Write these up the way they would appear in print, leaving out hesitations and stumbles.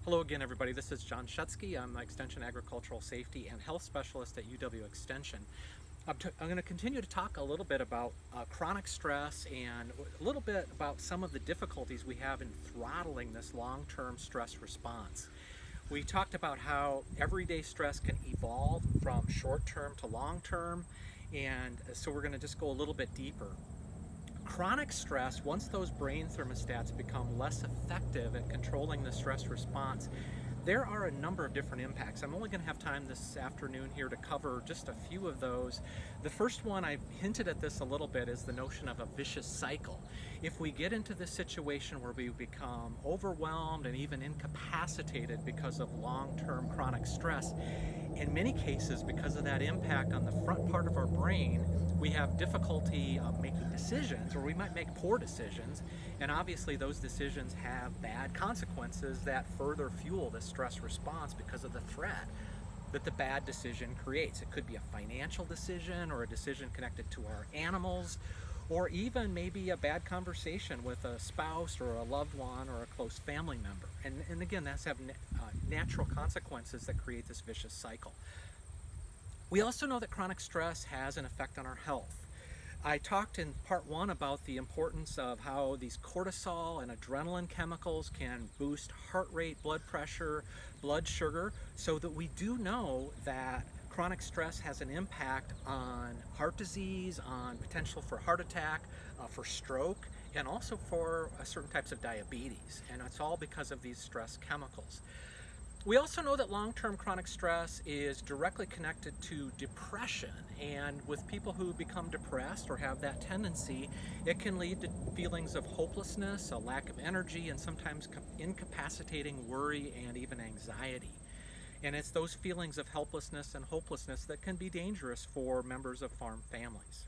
Hello again, everybody. This is John Shutske. I'm the Extension Agricultural Safety and Health Specialist at UW Extension. I'm going to continue to talk a little bit about chronic stress and a little bit about some of the difficulties we have in throttling this long-term stress response. We talked about how everyday stress can evolve from short-term to long-term, and so we're going to just go a little bit deeper. Chronic stress, once those brain thermostats become less effective at controlling the stress response, there are a number of different impacts. I'm only going to have time this afternoon here to cover just a few of those. The first one, I hinted at this a little bit, is the notion of a vicious cycle. If we get into this situation where we become overwhelmed and even incapacitated because of long-term chronic stress, in many cases, because of that impact on the front part of our brain, we have difficulty making decisions, or we might make poor decisions, and obviously those decisions have bad consequences that further fuel the stress response because of the threat that the bad decision creates. It could be a financial decision or a decision connected to our animals, or even maybe a bad conversation with a spouse or a loved one or a close family member. And again, that's have natural consequences that create this vicious cycle. We also know that chronic stress has an effect on our health. I talked in part one about the importance of how these cortisol and adrenaline chemicals can boost heart rate, blood pressure, blood sugar, so that we do know that chronic stress has an impact on heart disease, on potential for heart attack, for stroke, and also for certain types of diabetes. And it's all because of these stress chemicals. We also know that long-term chronic stress is directly connected to depression, and with people who become depressed or have that tendency, it can lead to feelings of hopelessness, a lack of energy, and sometimes incapacitating worry and even anxiety. And it's those feelings of helplessness and hopelessness that can be dangerous for members of farm families.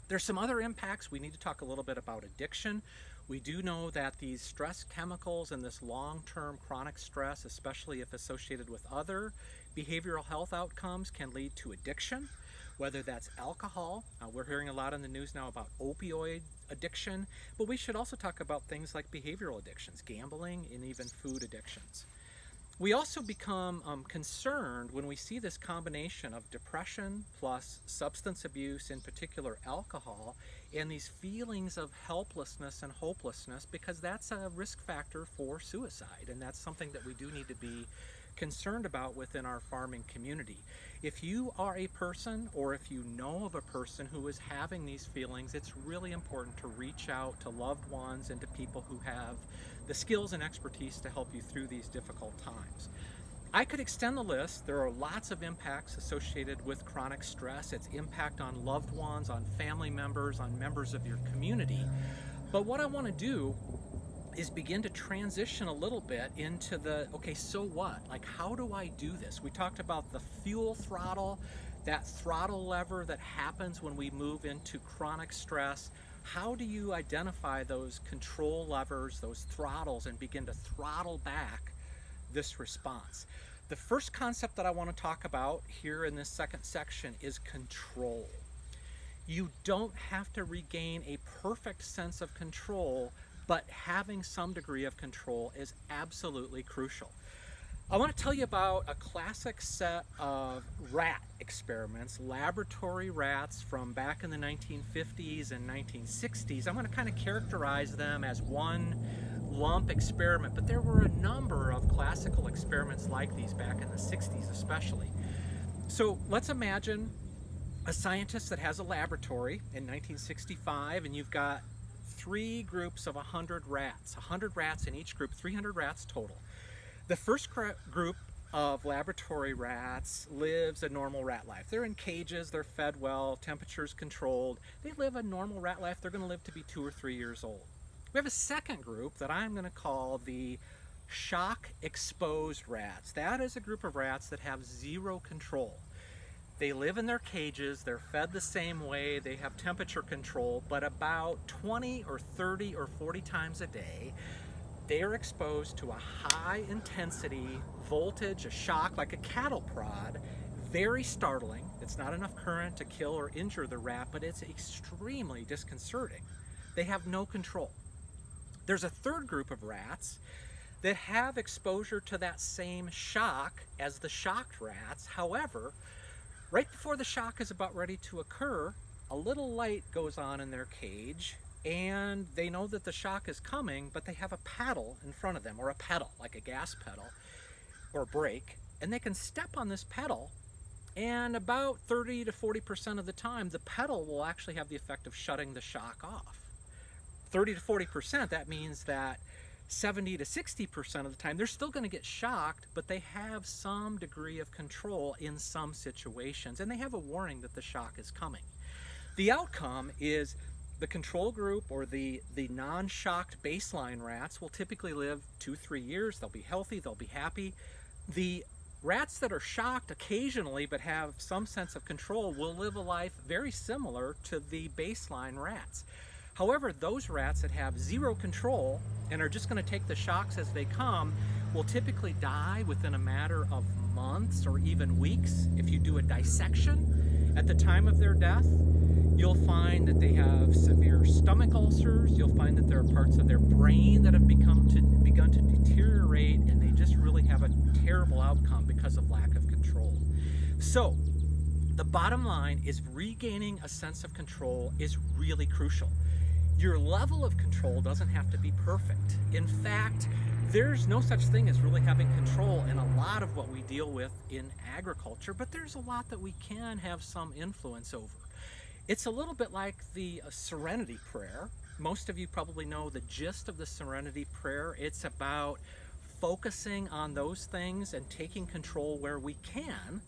There's some other impacts. We need to talk a little bit about addiction. We do know that these stress chemicals and this long-term chronic stress, especially if associated with other behavioral health outcomes, can lead to addiction, whether that's alcohol. We're hearing a lot in the news now about opioid addiction, but we should also talk about things like behavioral addictions, gambling, and even food addictions. We also become concerned when we see this combination of depression plus substance abuse, in particular alcohol, and these feelings of helplessness and hopelessness, because that's a risk factor for suicide, and that's something that we do need to be concerned about within our farming community. If you are a person, or if you know of a person who is having these feelings, it's really important to reach out to loved ones and to people who have the skills and expertise to help you through these difficult times. I could extend the list. There are lots of impacts associated with chronic stress, its impact on loved ones, on family members, on members of your community. But what I want to do is begin to transition a little bit into the, okay, so what? Like, how do I do this? We talked about the fuel throttle, that throttle lever that happens when we move into chronic stress. How do you identify those control levers, those throttles, and begin to throttle back this response? The first concept that I want to talk about here in this second section is control. You don't have to regain a perfect sense of control, but having some degree of control is absolutely crucial. I want to tell you about a classic set of rat experiments, laboratory rats from back in the 1950s and 1960s. I'm going to kind of characterize them as one lump experiment, but there were a number of classical experiments like these back in the 60s especially. So let's imagine a scientist that has a laboratory in 1965, and you've got three groups of 100 rats. 100 rats in each group, 300 rats total. The first group of laboratory rats lives a normal rat life. They're in cages, they're fed well, temperature's controlled. They live a normal rat life. They're going to live to be 2 or 3 years old. We have a second group that I'm going to call the shock exposed rats. That is a group of rats that have zero control. They live in their cages, they're fed the same way, they have temperature control, but about 20 or 30 or 40 times a day, they are exposed to a high intensity voltage, a shock like a cattle prod, very startling. It's not enough current to kill or injure the rat, but it's extremely disconcerting. They have no control. There's a third group of rats that have exposure to that same shock as the shocked rats. However, right before the shock is about ready to occur, a little light goes on in their cage, and they know that the shock is coming, but they have a paddle in front of them, or a pedal, like a gas pedal or brake, and they can step on this pedal, and about 30 to 40% of the time, the pedal will actually have the effect of shutting the shock off. 30 to 40%, that means that 70 to 60% of the time, they're still going to get shocked, but they have some degree of control in some situations, and they have a warning that the shock is coming. The outcome is the control group, or the non-shocked baseline rats, will typically live 2-3 years. They'll be healthy, they'll be happy. The rats that are shocked occasionally but have some sense of control will live a life very similar to the baseline rats. However, those rats that have zero control and are just going to take the shocks as they come will typically die within a matter of months or even weeks. If you do a dissection at the time of their death, you'll find that they have severe stomach ulcers. You'll find that there are parts of their brain that have begun to deteriorate, and they just really have a terrible outcome because of lack of control. So the bottom line is, regaining a sense of control is really crucial. Your level of control doesn't have to be perfect. In fact, there's no such thing as really having control in a lot of what we deal with in agriculture, but there's a lot that we can have some influence over. It's a little bit like the Serenity Prayer. Most of you probably know the gist of the Serenity Prayer. It's about focusing on those things and taking control where we can,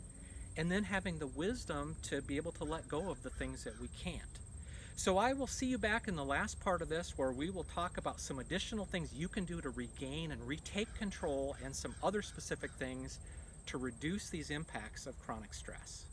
and then having the wisdom to be able to let go of the things that we can't. So I will see you back in the last part of this, where we will talk about some additional things you can do to regain and retake control, and some other specific things to reduce these impacts of chronic stress.